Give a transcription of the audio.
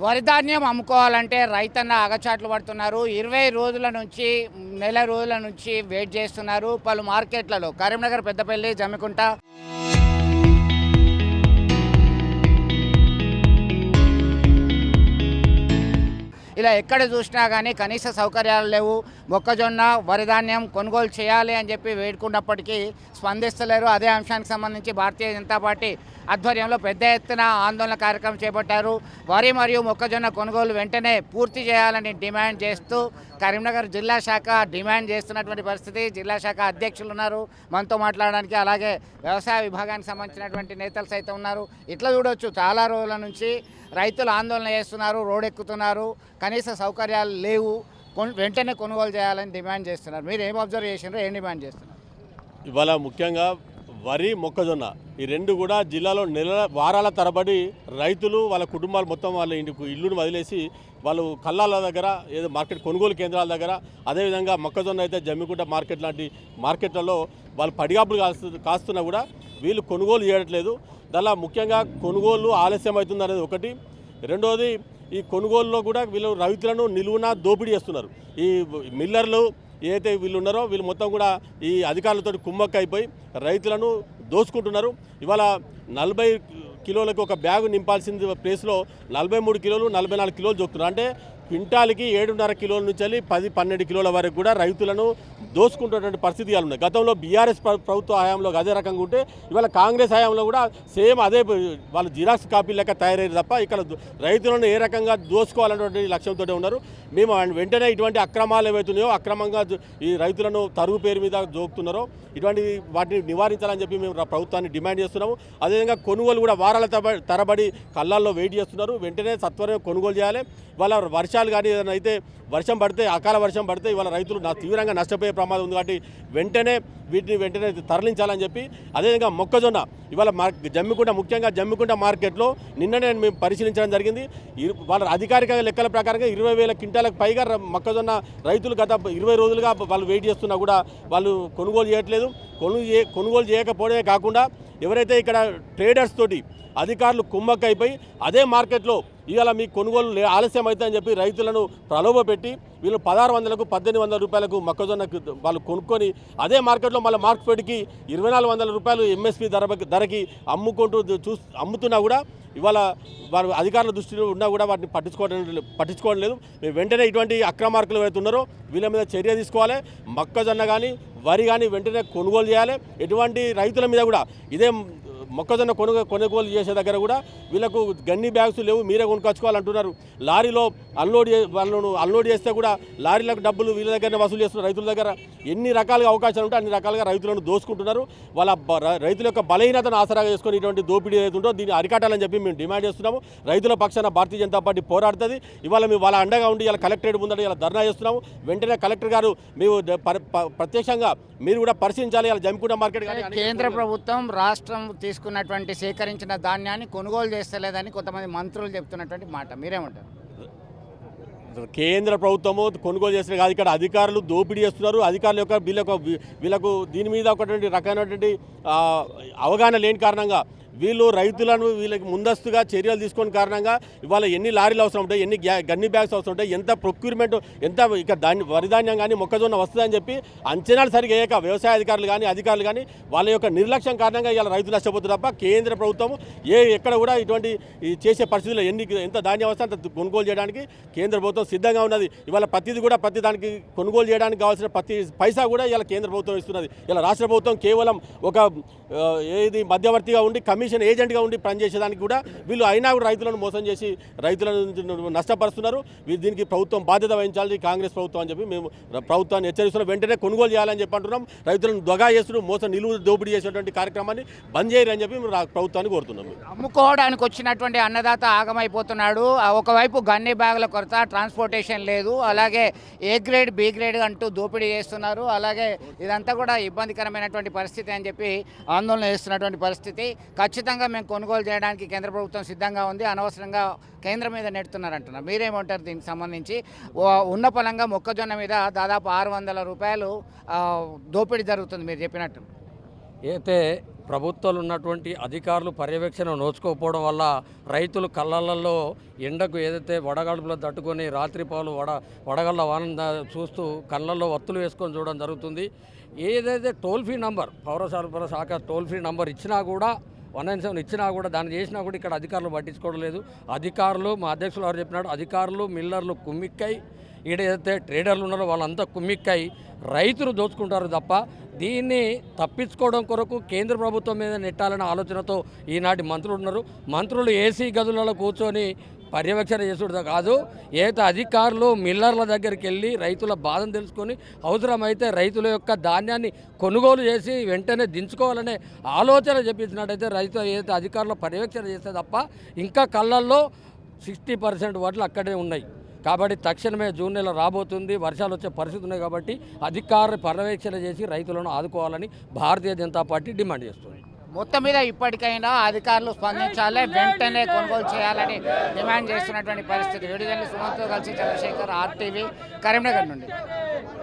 వరి ధాన్యం అమ్ముకోవాలంటే రైతన్న అగచాట్లు పడుతున్నారు. 20 రోజుల నుంచి నెల రోజుల నుంచి వెయిట్ చేస్తున్నారు. పలు మార్కెట్లలో కరీంనగర్, పెద్దపల్లి, జమ్మికుంట ఇలా ఎక్కడ చూసినా కానీ కనీస సౌకర్యాలు లేవు. మొక్కజొన్న వరి ధాన్యం కొనుగోలు చేయాలి అని చెప్పి వేడుకున్నప్పటికీ స్పందిస్తలేరు. అదే అంశానికి సంబంధించి భారతీయ జనతా పార్టీ ఆధ్వర్యంలో పెద్ద ఎత్తున ఆందోళన కార్యక్రమం చేపట్టారు. వరి మరియు మొక్కజొన్న కొనుగోలు వెంటనే పూర్తి చేయాలని డిమాండ్ చేస్తూ కరీంనగర్ జిల్లా శాఖ డిమాండ్ చేస్తున్నటువంటి పరిస్థితి. జిల్లా శాఖ అధ్యక్షులు ఉన్నారు మనతో మాట్లాడడానికి, అలాగే వ్యవసాయ విభాగానికి సంబంధించినటువంటి నేతలు సైతం ఉన్నారు. ఇట్లా చూడవచ్చు, చాలా రోజుల నుంచి రైతులు ఆందోళన చేస్తున్నారు, రోడ్ ఎక్కుతున్నారు, కనీస సౌకర్యాలు లేవు, వెంటనే కొనుగోలు చేయాలని డిమాండ్ చేస్తున్నారు. మీరు ఏం అబ్జర్వ్ చేసినారో, ఏం డిమాండ్ చేస్తున్నారు? ఇవాళ ముఖ్యంగా వరి, మొక్కజొన్న ఈ రెండు కూడా జిల్లాలో వారాల తరబడి రైతులు వాళ్ళ కుటుంబాలు మొత్తం వాళ్ళ ఇల్లును వదిలేసి వాళ్ళు కల్లాల దగ్గర, ఏదో మార్కెట్ కొనుగోలు కేంద్రాల దగ్గర, అదేవిధంగా మొక్కజొన్న అయితే జమ్మికుంట మార్కెట్ లాంటి మార్కెట్లలో వాళ్ళు పడిగాపులు కాస్తున్నా కూడా వీళ్ళు కొనుగోలు చేయట్లేదు. దానిలో ముఖ్యంగా కొనుగోలు ఆలస్యం అవుతుంది అనేది ఒకటి. రెండోది, ఈ కొనుగోలులో కూడా వీళ్ళు రైతులను నిలువున దోపిడీ చేస్తున్నారు. ఈ మిల్లర్లు ఏదైతే వీళ్ళు ఉన్నారో వీళ్ళు మొత్తం కూడా ఈ అధికారులతో కుమ్మక్క అయిపోయి రైతులను దోచుకుంటున్నారు. ఇవాళ 40 కిలోలకు ఒక బ్యాగు నింపాల్సిన ప్లేస్లో 43 కిలోలు, 44 కిలోలు చూస్తున్నారు. అంటే క్వింటాల్కి 7.5 కిలోల నుంచి వెళ్ళి 10-12 కిలోల వరకు కూడా రైతులను దోచుకుంటున్నటువంటి పరిస్థితి ఉన్నాయి. గతంలో బీఆర్ఎస్ ప్రభుత్వ హయాంలో అదే రకంగా ఉంటే ఇవాళ కాంగ్రెస్ హయాంలో కూడా సేమ్ అదే వాళ్ళు జిరాక్స్ కాపీ లెక్క తయారయ్యారు తప్ప ఇక్కడ రైతులను ఏ రకంగా దోచుకోవాలన్నటువంటి లక్ష్యంతో ఉన్నారు. మేము వెంటనే ఇటువంటి అక్రమాలు ఏవైతున్నాయో, అక్రమంగా ఈ రైతులను తరుగు పేరు మీద జోకుతున్నారో ఇటువంటి వాటిని నివారించాలని చెప్పి మేము ప్రభుత్వాన్ని డిమాండ్ చేస్తున్నాము. అదేవిధంగా కొనుగోలు కూడా వారాల తరబడి కళ్ళాల్లో వెయిట్ చేస్తున్నారు. వెంటనే సత్వరమే కొనుగోలు చేయాలి. ఇవాళ వర్షాలు కానీ ఏదైనా అయితే వర్షం పడితే, అకాల వర్షం పడితే ఇవాళ రైతులు తీవ్రంగా నష్టపోయే ప్రమాదం ఉంది. కాబట్టి వెంటనే తరలించాలని చెప్పి, అదేవిధంగా మొక్కజొన్న ఇవాళ జమ్మికుంట, ముఖ్యంగా జమ్మికుంట మార్కెట్లో నిన్ననే మేము పరిశీలించడం జరిగింది. వాళ్ళ అధికారిక లెక్కల ప్రకారంగా 20,000 క్వింటాలకు పైగా మొక్కజొన్న రైతులు గత 20 రోజులుగా వాళ్ళు వెయిట్ చేస్తున్నా కూడా వాళ్ళు కొనుగోలు చేయట్లేదు. కొనుగోలు చేయకపోవడమే కాకుండా ఎవరైతే ఇక్కడ ట్రేడర్స్ తోటి అధికారులు కుమ్మక్క అయిపోయి అదే మార్కెట్లో ఇవాళ మీ కొనుగోలు ఆలస్యం అవుతుందని చెప్పి రైతులను ప్రలోభ పెట్టి వీళ్ళు 1600కు 1800 రూపాయలకు మొక్కజొన్నకు వాళ్ళు కొనుక్కొని అదే మార్కెట్లో మళ్ళీ మార్కెట్కి 2400 రూపాయలు ఎంఎస్పీ ధరకి అమ్ముతున్నా కూడా ఇవాళ వారు అధికారుల దృష్టిలో ఉన్నా కూడా వాటిని పట్టించుకోవడం లేదు. మేము వెంటనే ఇటువంటి అక్రమార్కులు ఎవరైతే ఉన్నారో వీళ్ళ మీద చర్య తీసుకోవాలి. మొక్కజొన్న కానీ వరి కానీ వెంటనే కొనుగోలు చేయాలి. ఎటువంటి రైతుల మీద కూడా ఇదే మొక్కజొన్న కొనుగోలు చేసే దగ్గర కూడా వీళ్ళకు గన్ని బ్యాగ్స్ లేవు, మీరే కొనుక్కొచ్చుకోవాలంటున్నారు. లారీలో అన్లోడ్ చేస్తే కూడా లారీలకు డబ్బులు వీళ్ళ దగ్గరనే వసూలు చేస్తున్నారు. రైతుల దగ్గర ఎన్ని రకాలుగా అవకాశాలు ఉంటే అన్ని రకాలుగా రైతులను దోచుకుంటున్నారు. వాళ్ళ రైతుల యొక్క బలహీనతను ఆసరాగా చేసుకొని ఇటువంటి దోపిడీ ఏదైతుందో దీన్ని అరికట్టాలని చెప్పి మేము డిమాండ్ చేస్తున్నాము. రైతుల పక్షాన భారతీయ జనతా పార్టీ పోరాడుతుంది. ఇవాళ మేము వాళ్ళ అండగా ఉండి ఇలా కలెక్టరేట్ ముందట ఇలా ధర్నా చేస్తున్నాము. వెంటనే కలెక్టర్ గారు మేము ప్రత్యక్షంగా మీరు కూడా పరిశీలించాలి. ఇలా జమ్మికుంట మార్కెట్ కానీ కేంద్ర ప్రభుత్వం రాష్ట్రం తీసుకున్నటువంటి సేకరించిన ధాన్యాన్ని కొనుగోలు చేస్తలేదని కొంతమంది మంత్రులు చెప్తున్నటువంటి మాట, మీరేమంటారు? కేంద్ర ప్రభుత్వము కొనుగోలు చేసిన కాదు, ఇక్కడ అధికారులు దోపిడీ చేస్తున్నారు. అధికారుల యొక్క వీళ్ళకు దీని మీద ఒకటి రకమైనటువంటి అవగాహన లేని కారణంగా వీళ్ళు రైతులను వీళ్ళకి ముందస్తుగా చర్యలు తీసుకునే కారణంగా ఇవాళ ఎన్ని లారీలు అవసరం ఉంటాయి, ఎన్ని గన్ని బ్యాగ్స్ అవసరం ఉంటాయి, ఎంత ప్రొక్యూర్మెంట్, ఎంత ఇక వరి ధాన్యం కానీ మొక్కజొన్న వస్తుందని చెప్పి అంచనాలు సరిగా వేయక వ్యవసాయ అధికారులు కానీ వాళ్ళ యొక్క నిర్లక్ష్యం కారణంగా ఇవాళ రైతులు నష్టపోతున్నారు తప్ప కేంద్ర ప్రభుత్వం ఎక్కడ కూడా ఇటువంటి చేసే పరిస్థితుల్లో ఎంత ధాన్యం వస్తే అంత కొనుగోలు చేయడానికి కేంద్ర ప్రభుత్వం సిద్ధంగా ఉన్నది. ఇవాళ ప్రతి దానికి కొనుగోలు చేయడానికి కావాల్సిన ప్రతి పైసా కూడా ఇవాళ కేంద్ర ప్రభుత్వం ఇస్తున్నది. ఇలా రాష్ట్ర ప్రభుత్వం కేవలం ఒక మధ్యవర్తిగా ఉండి కమిషన్ ఏజెంట్గా ఉండి పనిచేసేదానికి కూడా వీళ్ళు అయినా కూడా రైతులను మోసం చేసి రైతులను నష్టపరుస్తున్నారు. దీనికి ప్రభుత్వం బాధ్యత వహించాలి, కాంగ్రెస్ ప్రభుత్వం అని చెప్పి మేము ప్రభుత్వాన్ని హెచ్చరిస్తున్నాం. వెంటనే కొనుగోలు చేయాలని చెప్పి అంటున్నాం. రైతులను దొగా చేస్తున్నారు, మోసం నిలువు దోపిడీ చేసేటువంటి కార్యక్రమాన్ని బంద్ చేయరని చెప్పి మేము ప్రభుత్వాన్ని కోరుతున్నాం. అమ్ముకోవడానికి వచ్చినటువంటి అన్నదాత ఆగమైపోతున్నాడు. ఒకవైపు గన్ని బ్యాగుల కొరత, ట్రాన్స్పోర్టేషన్ లేదు, అలాగే ఏ గ్రేడ్ బి గ్రేడ్ అంటూ దోపిడీ చేస్తున్నారు. అలాగే ఇదంతా కూడా ఇబ్బందికరమైనటువంటి పరిస్థితి అని చెప్పి ఆందోళన చేస్తున్నటువంటి పరిస్థితి. ఖచ్చితంగా మేము కొనుగోలు చేయడానికి కేంద్ర ప్రభుత్వం సిద్ధంగా ఉంది, అనవసరంగా కేంద్రం మీద నెడుతున్నారంటున్నారు. మీరేమంటారు దీనికి సంబంధించి? ఉన్న పలంగా మొక్కజొన్న మీద దాదాపు 600 రూపాయలు దోపిడీ జరుగుతుంది మీరు చెప్పినట్టు. అయితే ప్రభుత్వాలు ఉన్నటువంటి అధికారులు పర్యవేక్షణ నోచుకోకపోవడం వల్ల రైతులు కళ్ళల్లో ఎండకు ఏదైతే వడగడుపులో తట్టుకొని రాత్రిపాలు వడగళ్ళ వాన చూస్తూ కళ్ళల్లో వత్తులు వేసుకొని చూడడం జరుగుతుంది. ఏదైతే టోల్ ఫ్రీ నంబర్ పౌర సరఫరా శాఖ టోల్ ఫ్రీ నంబర్ ఇచ్చినా కూడా 197 ఇచ్చినా కూడా దాన్ని చేసినా కూడా ఇక్కడ అధికారులు పట్టించుకోవడం లేదు. అధికారులు మా అధ్యక్షులు వారు చెప్పినట్టు అధికారులు మిల్లర్లు కుమ్మిక్కై ఈడ ఏదైతే ట్రేడర్లు ఉన్నారో వాళ్ళంతా కుమ్మిక్కై రైతులు దోచుకుంటారు తప్ప దీన్ని తప్పించుకోవడం కొరకు కేంద్ర ప్రభుత్వం మీద నెట్టాలనే ఆలోచనతో ఈనాటి మంత్రులు ఉన్నారు. మంత్రులు ఏసీ గదులలో కూర్చొని పర్యవేక్షణ చేసుడు కాదు, ఏదైతే అధికారులు మిల్లర్ల దగ్గరికి వెళ్ళి రైతుల బాధను తెలుసుకొని అవసరమైతే రైతుల యొక్క ధాన్యాన్ని కొనుగోలు చేసి వెంటనే దించుకోవాలనే ఆలోచన చెప్పించినట్టయితే రైతు ఏదైతే అధికారులు పర్యవేక్షణ చేస్తే తప్ప ఇంకా కళ్ళల్లో 60% వడ్లు అక్కడే ఉన్నాయి. కాబట్టి తక్షణమే జూన్ నెల రాబోతుంది, వర్షాలు వచ్చే పరిస్థితి ఉన్నాయి. కాబట్టి అధికారులు పర్యవేక్షణ చేసి రైతులను ఆదుకోవాలని భారతీయ జనతా పార్టీ డిమాండ్ చేస్తుంది. మొత్తం మీద ఇప్పటికైనా అధికారులు స్పందించాలి, వెంటనే కొనుగోలు చేయాలని డిమాండ్ చేస్తున్నటువంటి పరిస్థితి. వీడియో జర్నలిస్ట్ సుమంత్తో కలిసి చంద్రశేఖర్, RTV, కరీంనగర్ నుండి.